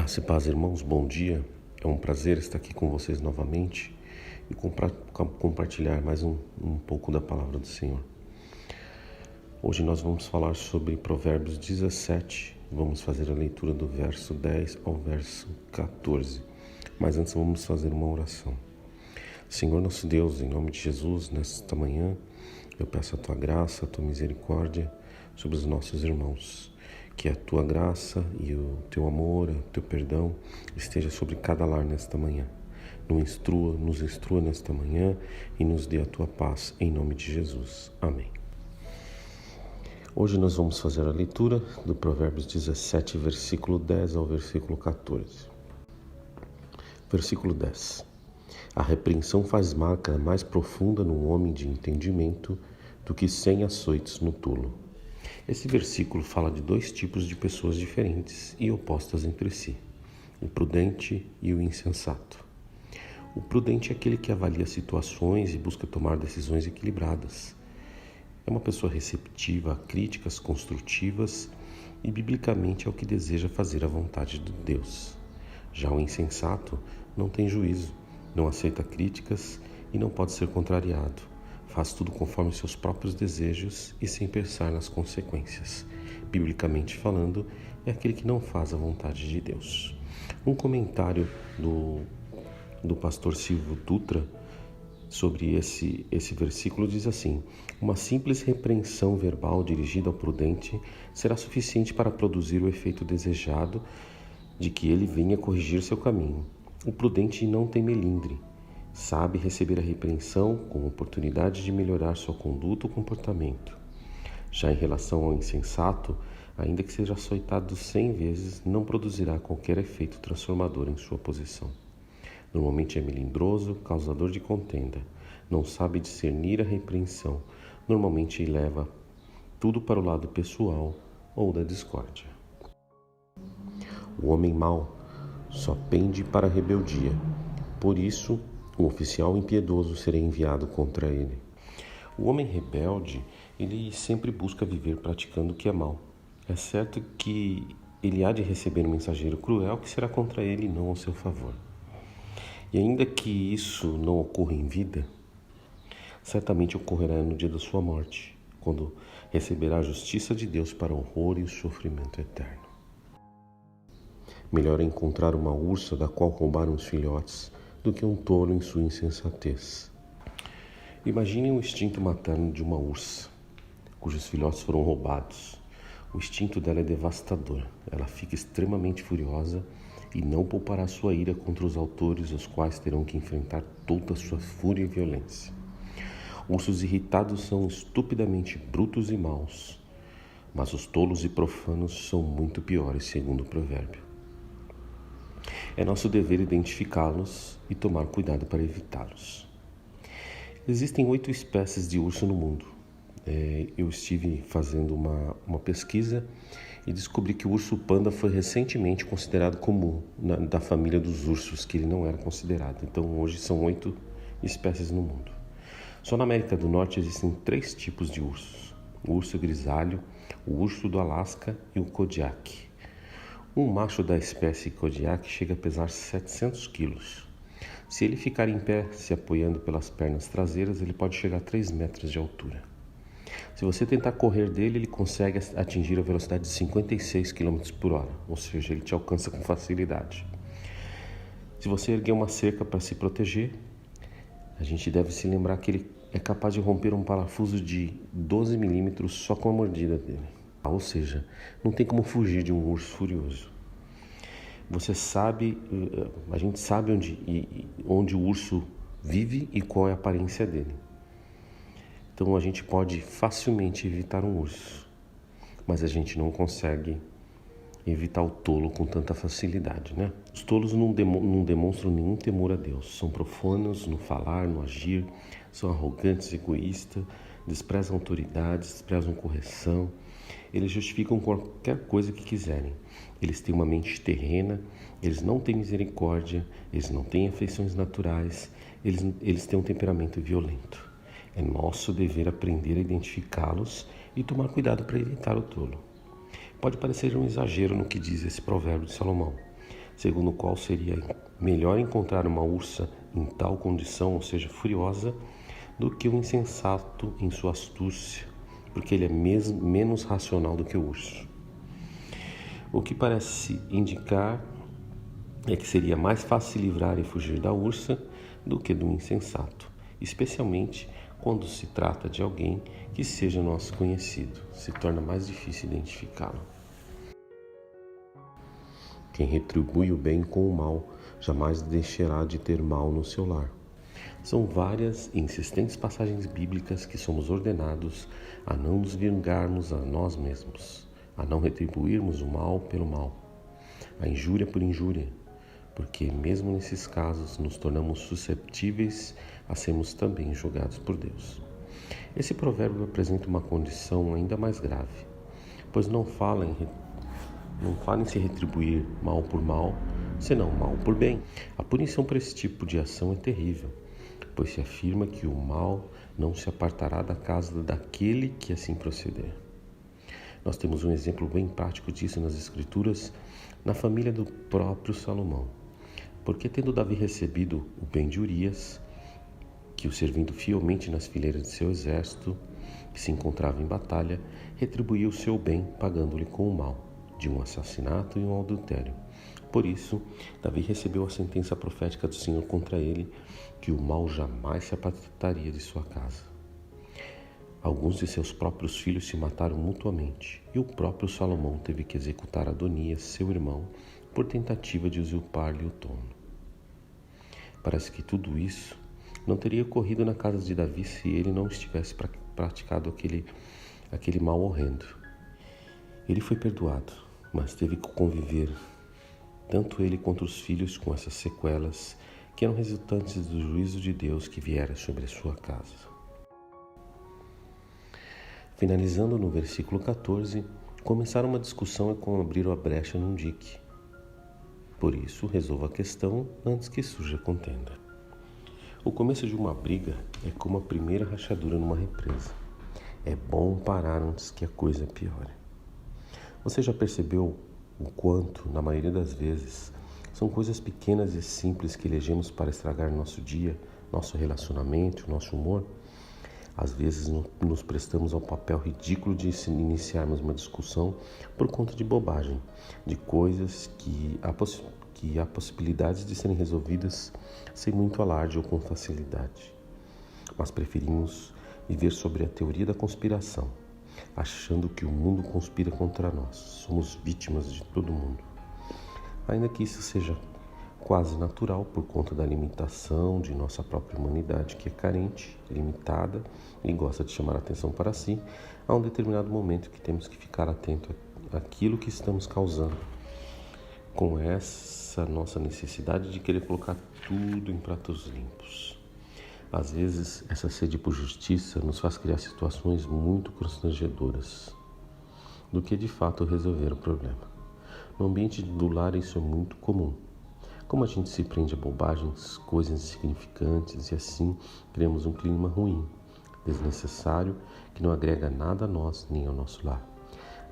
Graça e paz, irmãos, bom dia. É um prazer estar aqui com vocês novamente e compartilhar mais um pouco da palavra do Senhor. Hoje nós vamos falar sobre Provérbios 17, vamos fazer a leitura do verso 10 ao verso 14. Mas antes vamos fazer uma oração. Senhor nosso Deus, em nome de Jesus, nesta manhã, eu peço a Tua graça, a Tua misericórdia sobre os nossos irmãos. Que a Tua graça e o Teu amor, o Teu perdão esteja sobre cada lar nesta manhã. Nos instrua nesta manhã e nos dê a Tua paz, em nome de Jesus. Amém. Hoje nós vamos fazer a leitura do Provérbios 17, versículo 10 ao versículo 14. Versículo 10. A repreensão faz marca mais profunda no homem de entendimento do que 100 açoites no tolo. Esse versículo fala de dois tipos de pessoas diferentes e opostas entre si, o prudente e o insensato. O prudente é aquele que avalia situações e busca tomar decisões equilibradas. É uma pessoa receptiva a críticas construtivas e, biblicamente, é o que deseja fazer a vontade de Deus. Já o insensato não tem juízo, não aceita críticas e não pode ser contrariado. Faz tudo conforme seus próprios desejos e sem pensar nas consequências. Biblicamente falando, é aquele que não faz a vontade de Deus. Um comentário do pastor Silvio Dutra sobre esse versículo diz assim: uma simples repreensão verbal dirigida ao prudente será suficiente para produzir o efeito desejado de que ele venha corrigir seu caminho. O prudente não tem melindre. Sabe receber a repreensão como oportunidade de melhorar sua conduta ou comportamento. Já em relação ao insensato, ainda que seja açoitado 100 vezes, não produzirá qualquer efeito transformador em sua posição. Normalmente é melindroso, causador de contenda, não sabe discernir a repreensão, normalmente leva tudo para o lado pessoal ou da discórdia. O homem mau só pende para a rebeldia, por isso o oficial impiedoso será enviado contra ele. O homem rebelde, ele sempre busca viver praticando o que é mal. É certo que ele há de receber um mensageiro cruel que será contra ele e não ao seu favor. E ainda que isso não ocorra em vida, certamente ocorrerá no dia da sua morte, quando receberá a justiça de Deus para o horror e o sofrimento eterno. Melhor é encontrar uma ursa da qual roubaram os filhotes do que um tolo em sua insensatez. Imaginem o instinto materno de uma ursa, cujos filhotes foram roubados. O instinto dela é devastador. Ela fica extremamente furiosa e não poupará sua ira contra os autores, os quais terão que enfrentar toda a sua fúria e violência. Ursos irritados são estupidamente brutos e maus, mas os tolos e profanos são muito piores, segundo o provérbio. É nosso dever identificá-los e tomar cuidado para evitá-los. Existem 8 espécies de urso no mundo. Eu estive fazendo uma pesquisa e descobri que o urso panda foi recentemente considerado comum da família dos ursos, que ele não era considerado. Então hoje são 8 espécies no mundo. Só na América do Norte existem 3 tipos de ursos: o urso grisalho, o urso do Alasca e o Kodiak. Um macho da espécie Kodiak chega a pesar 700 quilos. Se ele ficar em pé, se apoiando pelas pernas traseiras, ele pode chegar a 3 metros de altura. Se você tentar correr dele, ele consegue atingir a velocidade de 56 km por hora, ou seja, ele te alcança com facilidade. Se você erguer uma cerca para se proteger, a gente deve se lembrar que ele é capaz de romper um parafuso de 12 milímetros só com a mordida dele. Ou seja, não tem como fugir de um urso furioso. A gente sabe onde o urso vive e qual é a aparência dele. Então a gente pode facilmente evitar um urso, mas a gente não consegue evitar o tolo com tanta facilidade, né? Os tolos não demonstram nenhum temor a Deus, são profanos no falar, no agir, são arrogantes, egoístas, desprezam autoridades, desprezam correção. Eles justificam qualquer coisa que quiserem. Eles têm uma mente terrena, eles não têm misericórdia, eles não têm afeições naturais, eles têm um temperamento violento. É nosso dever aprender a identificá-los e tomar cuidado para evitar o tolo. Pode parecer um exagero no que diz esse provérbio de Salomão. segundo o qual seria melhor encontrar uma ursa em tal condição, ou seja, furiosa, do que um insensato em sua astúcia, porque ele é menos racional do que o urso. O que parece indicar é que seria mais fácil se livrar e fugir da ursa do que do insensato, especialmente quando se trata de alguém que seja nosso conhecido, se torna mais difícil identificá-lo. Quem retribui o bem com o mal jamais deixará de ter mal no seu lar. São várias e insistentes passagens bíblicas que somos ordenados a não nos vingarmos a nós mesmos, a não retribuirmos o mal pelo mal, a injúria por injúria, porque mesmo nesses casos nos tornamos susceptíveis a sermos também julgados por Deus. Esse provérbio apresenta uma condição ainda mais grave, pois não fala em se retribuir mal por mal, senão mal por bem. A punição por esse tipo de ação é terrível, pois se afirma que o mal não se apartará da casa daquele que assim proceder. Nós temos um exemplo bem prático disso nas Escrituras, na família do próprio Salomão. Porque tendo Davi recebido o bem de Urias, que o servindo fielmente nas fileiras de seu exército, que se encontrava em batalha, retribuiu o seu bem, pagando-lhe com o mal, de um assassinato e um adultério. Por isso, Davi recebeu a sentença profética do Senhor contra ele, que o mal jamais se apartaria de sua casa. Alguns de seus próprios filhos se mataram mutuamente, e o próprio Salomão teve que executar Adonias, seu irmão, por tentativa de usurpar-lhe o trono. Parece que tudo isso não teria ocorrido na casa de Davi se ele não tivesse praticado aquele mal horrendo. Ele foi perdoado, mas teve que conviver, tanto ele quanto os filhos, com essas sequelas que eram resultantes do juízo de Deus que viera sobre a sua casa. Finalizando no versículo 14, começar uma discussão é como abrir uma brecha num dique. Por isso, resolva a questão antes que surja contenda. O começo de uma briga é como a primeira rachadura numa represa. É bom parar antes que a coisa piore. Você já percebeu o quanto, na maioria das vezes, são coisas pequenas e simples que elegemos para estragar nosso dia, nosso relacionamento, nosso humor? Às vezes nos prestamos ao papel ridículo de iniciarmos uma discussão por conta de bobagem, de coisas que há possibilidades de serem resolvidas sem muito alarde ou com facilidade. Mas preferimos viver sobre a teoria da conspiração, achando que o mundo conspira contra nós. Somos vítimas de todo mundo. Ainda que isso seja quase natural por conta da limitação de nossa própria humanidade, que é carente, limitada e gosta de chamar a atenção para si, há um determinado momento que temos que ficar atento àquilo que estamos causando, com essa nossa necessidade de querer colocar tudo em pratos limpos. Às vezes, essa sede por justiça nos faz criar situações muito constrangedoras do que de fato resolver o problema. No ambiente do lar isso é muito comum. Como a gente se prende a bobagens, coisas insignificantes, e assim criamos um clima ruim, desnecessário, que não agrega nada a nós nem ao nosso lar.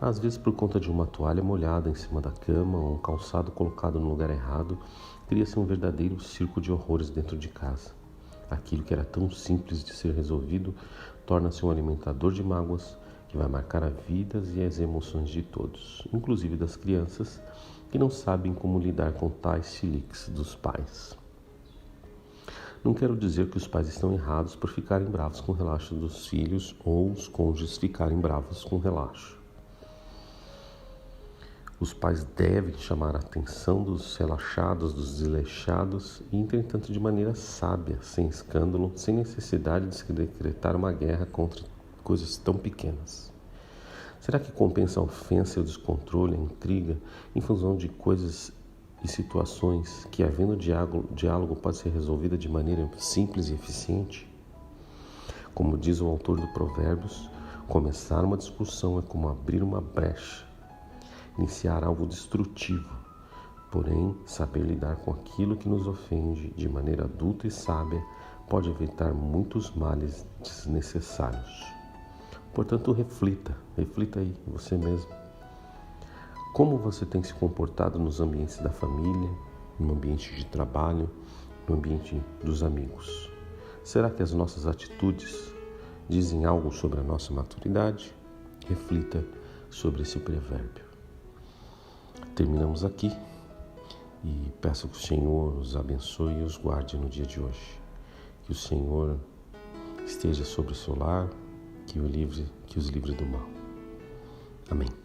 Às vezes, por conta de uma toalha molhada em cima da cama ou um calçado colocado no lugar errado, cria-se um verdadeiro circo de horrores dentro de casa. Aquilo que era tão simples de ser resolvido torna-se um alimentador de mágoas que vai marcar as vidas e as emoções de todos, inclusive das crianças, que não sabem como lidar com tais chiliques dos pais. Não quero dizer que os pais estão errados por ficarem bravos com o relaxo dos filhos ou os cônjuges ficarem bravos com o relaxo. Os pais devem chamar a atenção dos relaxados, dos desleixados e, entretanto, de maneira sábia, sem escândalo, sem necessidade de se decretar uma guerra contra coisas tão pequenas. Será que compensa a ofensa e o descontrole, a intriga, em função de coisas e situações que, havendo diálogo, pode ser resolvida de maneira simples e eficiente? Como diz o autor do Provérbios, começar uma discussão é como abrir uma brecha, iniciar algo destrutivo. Porém, saber lidar com aquilo que nos ofende de maneira adulta e sábia pode evitar muitos males desnecessários. Portanto, reflita aí você mesmo. Como você tem se comportado nos ambientes da família, no ambiente de trabalho, no ambiente dos amigos? Será que as nossas atitudes dizem algo sobre a nossa maturidade? Reflita sobre esse provérbio. Terminamos aqui e peço que o Senhor os abençoe e os guarde no dia de hoje. Que o Senhor esteja sobre o seu lar, que os livre do mal. Amém.